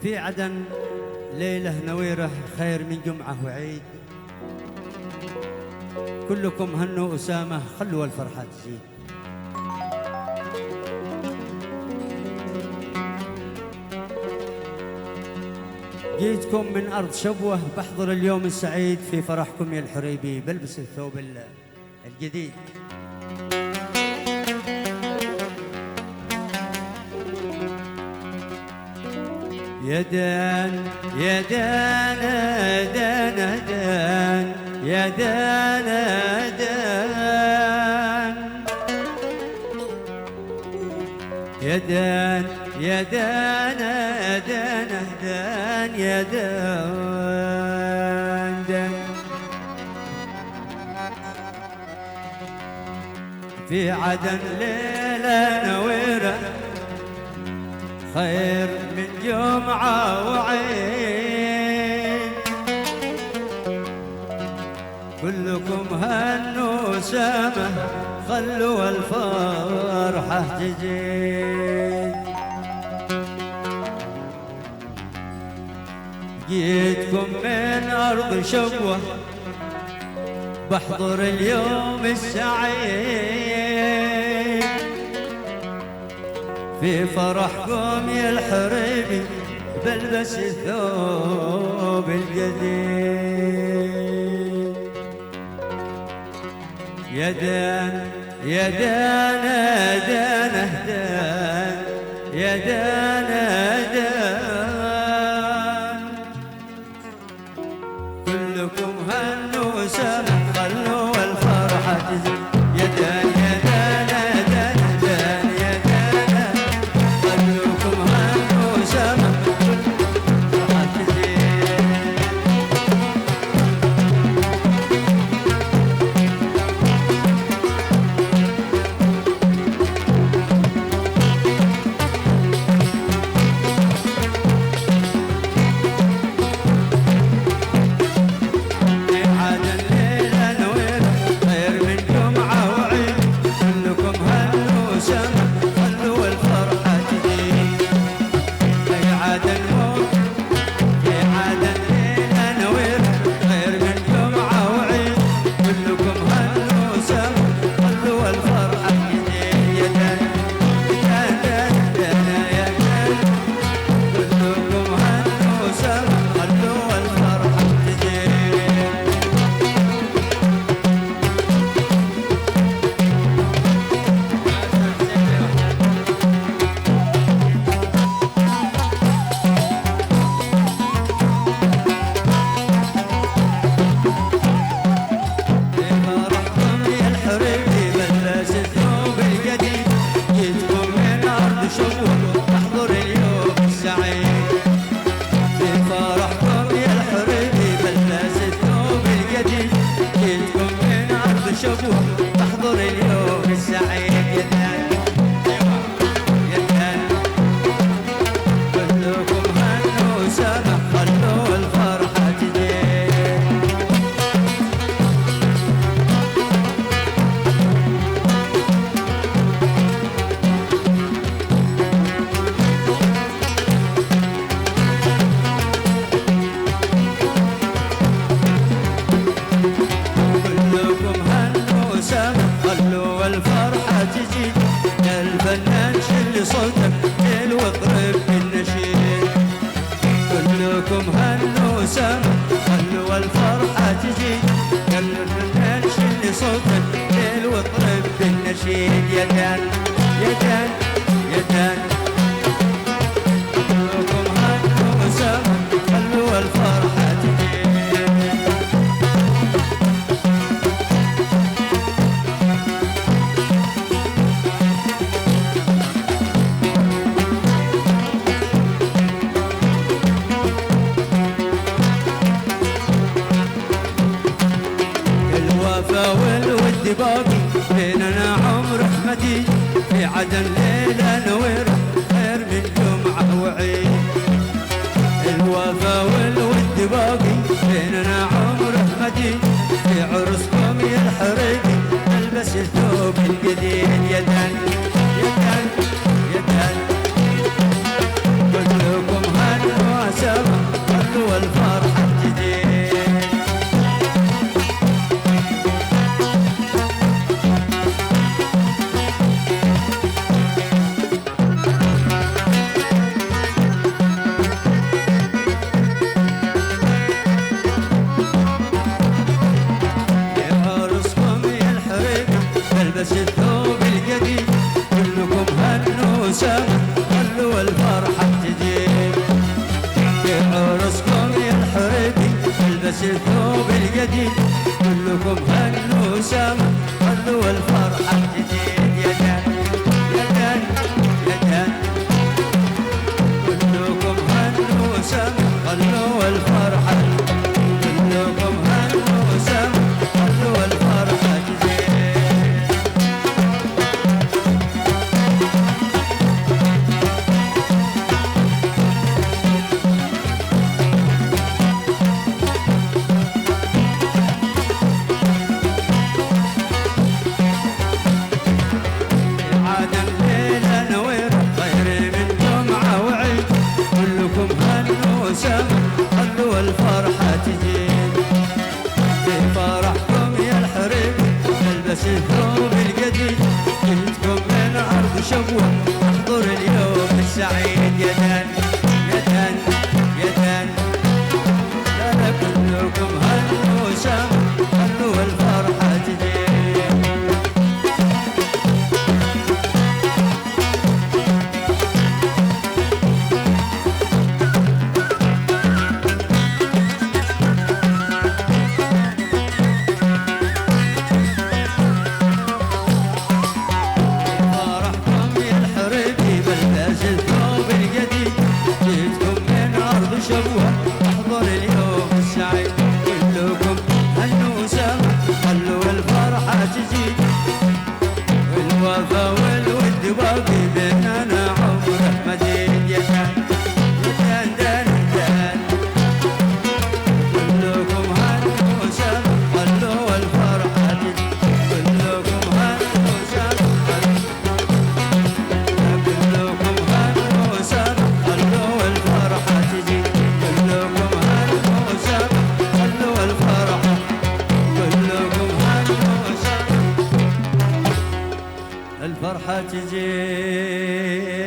في عدن ليلة نويرة خير من جمعة وعيد. كلكم هنوا أسامة خلوا الفرحة تزيد. جيتكم من أرض شبوة بحضر اليوم السعيد في فرحكم يا الحريبي، بلبس الثوب الجديد. يا دان يا دان دان دان يا دان دان يا دان يا دان دان دان يا دان دان. في عدن ليلة نويرة خير من جمعة وعيد. كلكم هنوا سامة خلوا الفرحة تزيد. جيتكم من أرض شبوة بحضر اليوم السعيد في فرحكم يا الحريبي، بلبس الثوب الجديد. يا دان يا دان دان دان يا دان دان. كلكم هنوا سامة خلوا الفرحة تزيد. يا دان يا دان دان دان يا دان. كلكم هنوا سامة الفرحة تزيد. بحضر اليوم السعيد. يا دان يا دان. كلكم هنوا سامة خلوا الفرحة تزيد. خلوا الفرحة تزيد. يا الفنان شل صوتك ليل واضرب بالنشيد. كلكم هنوا سامة خلوا الفرحة تزيد. يا الفنان شل صوتك ليل واضرب بالنشيد. يا دان يا دان يا دان. كلكم هنوا سامة خلوا الفرحة تزيد. والود باقي بيننا عمر احمدي. في عدن ليلة نويرة خير من جمعة وعيد. الوفا والود باقي بيننا عمر احمدي. في عرسكم يا الحريبي البس الثوب الجديد. يا دان يا دان يا دان. كلكم هنوا والبس الثوب الجديد كلكم هنوا سما خلوا الفرحة تجيب في عرسكم يا الحريبي والبس الثوب الجديد كلكم هنوا سما خلوا الفرحة تجيب يا دان يا دان يا دان كلكم هنوا سما خلوا الفرحة كلكم هنوا سما خلوا الفرحة تجيب خلوا الفرحة تجيب في فرحكم يا الحريم نلبس الثوب الجديد جيتكم من أرض شبوة احضر اليوم السعيد يا دان يا دان يا دان لا كلكم هنوا سما خلوا الفرحة تجيب شبوة احضر اليوم السعيد كلكم هنوا سما خلوا الفرحة تجي والوفا والود باقي بيننا عمره مديد يا دان يا دان دان كلكم هنوا سما خلوا الفرحة تجي كلكم هنوا سما كلكم هنوا سما خلوا الفرحة تجي الفرحة تجي